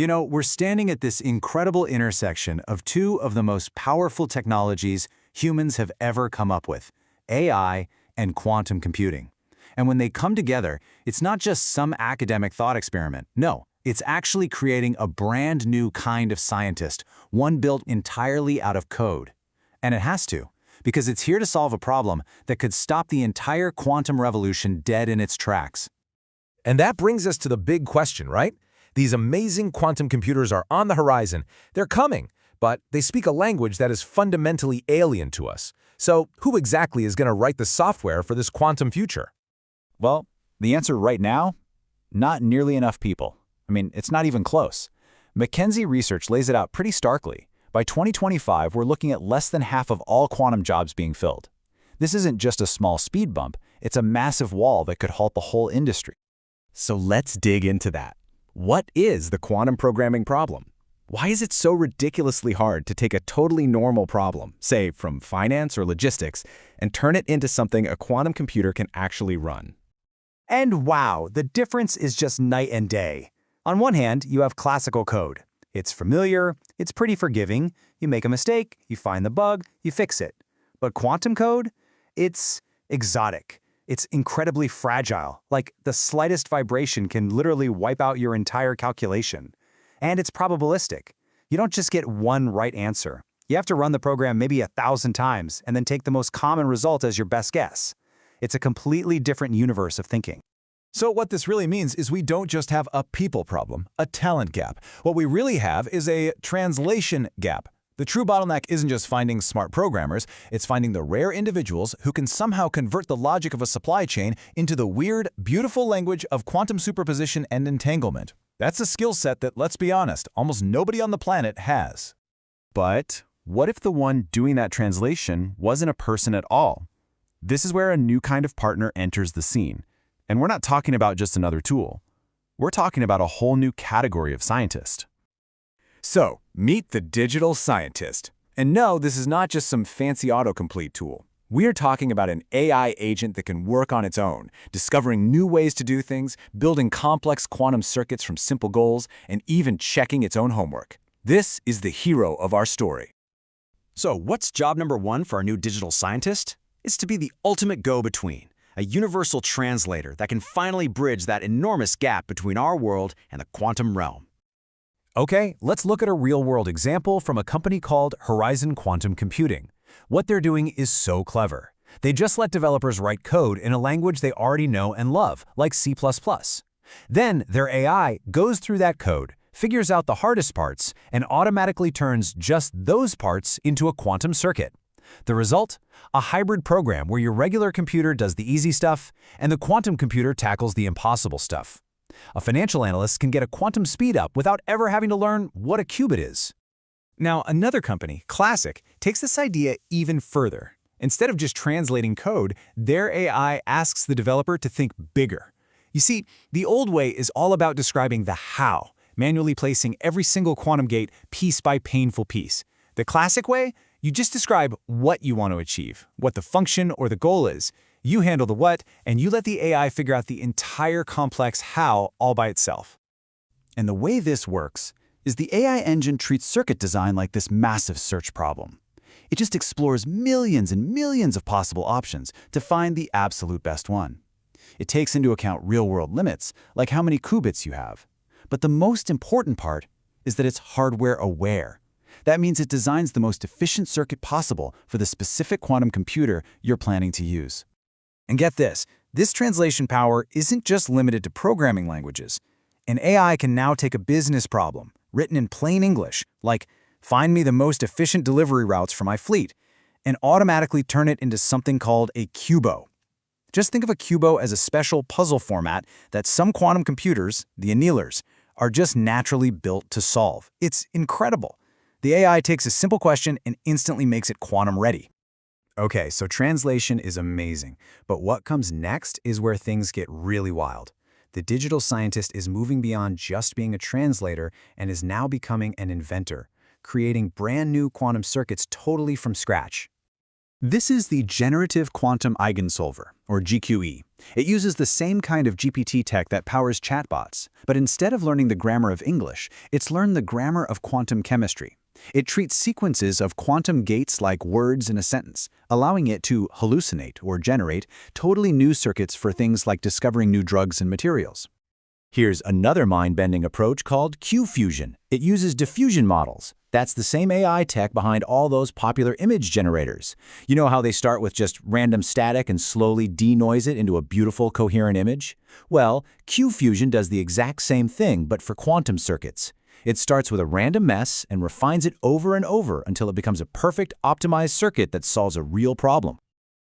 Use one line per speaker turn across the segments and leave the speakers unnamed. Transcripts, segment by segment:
We're standing at this incredible intersection of two of the most powerful technologies humans have ever come up with, AI and quantum computing. And when they come together, it's not just some academic thought experiment. No, it's actually creating a brand new kind of scientist, one built entirely out of code. And it has to, because it's here to solve a problem that could stop the entire quantum revolution dead in its tracks.
And that brings us to the big question, right? These amazing quantum computers are on the horizon. They're coming, but they speak a language that is fundamentally alien to us. So who exactly is going to write the software for this quantum future?
Well, the answer right now? Not nearly enough people. It's not even close. McKinsey research lays it out pretty starkly. By 2025, we're looking at less than half of all quantum jobs being filled. This isn't just a small speed bump, it's a massive wall that could halt the whole industry.
So let's dig into that. What is the quantum programming problem? Why is it so ridiculously hard to take a totally normal problem, say from finance or logistics, and turn it into something a quantum computer can actually run?
And wow, the difference is just night and day. On one hand, you have classical code. It's familiar, it's pretty forgiving. You make a mistake, you find the bug, you fix it. But quantum code? It's exotic. It's incredibly fragile, like the slightest vibration can literally wipe out your entire calculation. And it's probabilistic. You don't just get one right answer. You have to run the program maybe 1,000 times and then take the most common result as your best guess. It's a completely different universe of thinking.
So what this really means is we don't just have a people problem, a talent gap. What we really have is a translation gap. The true bottleneck isn't just finding smart programmers, it's finding the rare individuals who can somehow convert the logic of a supply chain into the weird, beautiful language of quantum superposition and entanglement. That's a skill set that, let's be honest, almost nobody on the planet has.
But what if the one doing that translation wasn't a person at all? This is where a new kind of partner enters the scene. And we're not talking about just another tool. We're talking about a whole new category of scientist.
So, meet the digital scientist. And no, this is not just some fancy autocomplete tool. We are talking about an AI agent that can work on its own, discovering new ways to do things, building complex quantum circuits from simple goals, and even checking its own homework. This is the hero of our story.
So what's job number one for our new digital scientist? It's to be the ultimate go-between, a universal translator that can finally bridge that enormous gap between our world and the quantum realm.
Okay, let's look at a real-world example from a company called Horizon Quantum Computing. What they're doing is so clever. They just let developers write code in a language they already know and love, like C++. Then their AI goes through that code, figures out the hardest parts, and automatically turns just those parts into a quantum circuit. The result? A hybrid program where your regular computer does the easy stuff and the quantum computer tackles the impossible stuff. A financial analyst can get a quantum speed up without ever having to learn what a qubit is.
Now, another company, Classiq, takes this idea even further. Instead of just translating code, their AI asks the developer to think bigger. You see, the old way is all about describing the how, manually placing every single quantum gate piece by painful piece. The Classiq way? You just describe what you want to achieve, what the function or the goal is. You handle the what, and you let the AI figure out the entire complex how all by itself.
And the way this works is the AI engine treats circuit design like this massive search problem. It just explores millions and millions of possible options to find the absolute best one. It takes into account real-world limits, like how many qubits you have. But the most important part is that it's hardware-aware. That means it designs the most efficient circuit possible for the specific quantum computer you're planning to use. And get this translation power isn't just limited to programming languages. An AI can now take a business problem, written in plain English, like, find me the most efficient delivery routes for my fleet, and automatically turn it into something called a QUBO. Just think of a QUBO as a special puzzle format that some quantum computers, the annealers, are just naturally built to solve. It's incredible. The AI takes a simple question and instantly makes it quantum ready.
Okay, so translation is amazing, but what comes next is where things get really wild. The digital scientist is moving beyond just being a translator and is now becoming an inventor, creating brand new quantum circuits totally from scratch.
This is the Generative Quantum Eigensolver, or GQE. It uses the same kind of GPT tech that powers chatbots, but instead of learning the grammar of English, it's learned the grammar of quantum chemistry. It treats sequences of quantum gates like words in a sentence, allowing it to hallucinate or generate totally new circuits for things like discovering new drugs and materials.
Here's another mind-bending approach called Q-fusion. It uses diffusion models. That's the same AI tech behind all those popular image generators. You know how they start with just random static and slowly denoise it into a beautiful, coherent image? Well, Q-fusion does the exact same thing, but for quantum circuits. It starts with a random mess and refines it over and over until it becomes a perfect, optimized circuit that solves a real problem.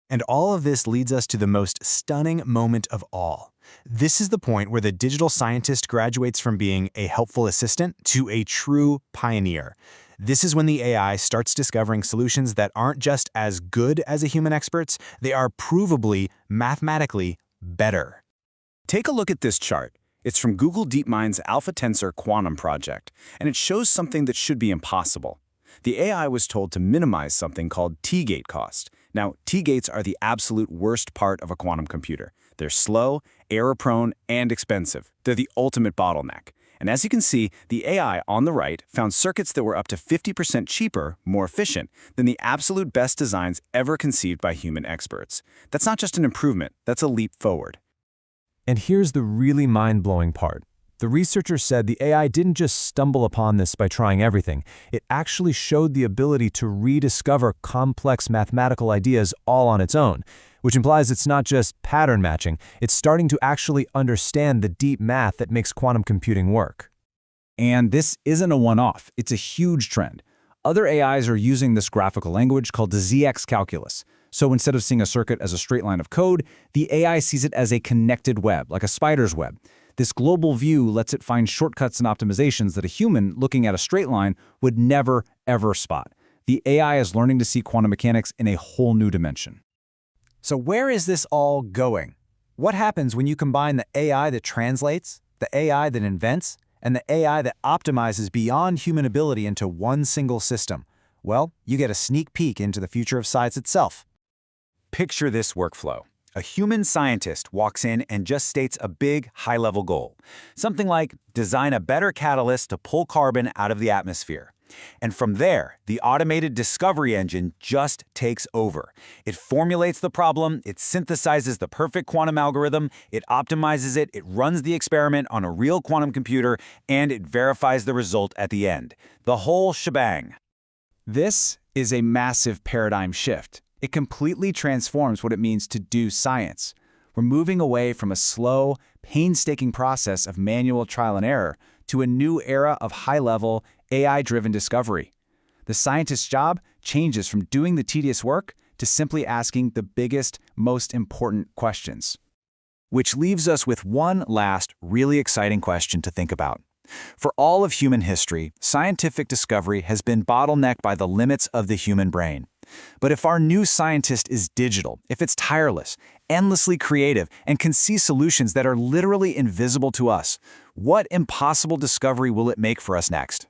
And all of this leads us to the most stunning moment of all. This is the point where the digital scientist graduates from being a helpful assistant to a true pioneer. This is when the AI starts discovering solutions that aren't just as good as a human experts, they are provably, mathematically better.
Take a look at this chart. It's from Google DeepMind's AlphaTensor-Quantum project, and it shows something that should be impossible. The AI was told to minimize something called T-gate cost. Now, T-gates are the absolute worst part of a quantum computer. They're slow, error-prone, and expensive. They're the ultimate bottleneck. And as you can see, the AI on the right found circuits that were up to 50% cheaper, more efficient, than the absolute best designs ever conceived by human experts. That's not just an improvement, that's a leap forward.
And here's the really mind-blowing part. The researchers said the AI didn't just stumble upon this by trying everything. It actually showed the ability to rediscover complex mathematical ideas all on its own, which implies it's not just pattern matching, it's starting to actually understand the deep math that makes quantum computing work.
And this isn't a one-off, it's a huge trend. Other AIs are using this graphical language called the ZX calculus. So instead of seeing a circuit as a straight line of code, the AI sees it as a connected web, like a spider's web. This global view lets it find shortcuts and optimizations that a human looking at a straight line would never, ever spot. The AI is learning to see quantum mechanics in a whole new dimension.
So where is this all going? What happens when you combine the AI that translates, the AI that invents, and the AI that optimizes beyond human ability into one single system? Well, you get a sneak peek into the future of science itself. Picture this workflow. A human scientist walks in and just states a big, high-level goal. Something like, design a better catalyst to pull carbon out of the atmosphere. And from there, the automated discovery engine just takes over. It formulates the problem, it synthesizes the perfect quantum algorithm, it optimizes it, it runs the experiment on a real quantum computer, and it verifies the result at the end. The whole shebang.
This is a massive paradigm shift. It completely transforms what it means to do science. We're moving away from a slow, painstaking process of manual trial and error to a new era of high-level, AI-driven discovery. The scientist's job changes from doing the tedious work to simply asking the biggest, most important questions.
Which leaves us with one last, really exciting question to think about. For all of human history, scientific discovery has been bottlenecked by the limits of the human brain. But if our new scientist is digital, if it's tireless, endlessly creative, and can see solutions that are literally invisible to us, what impossible discovery will it make for us next?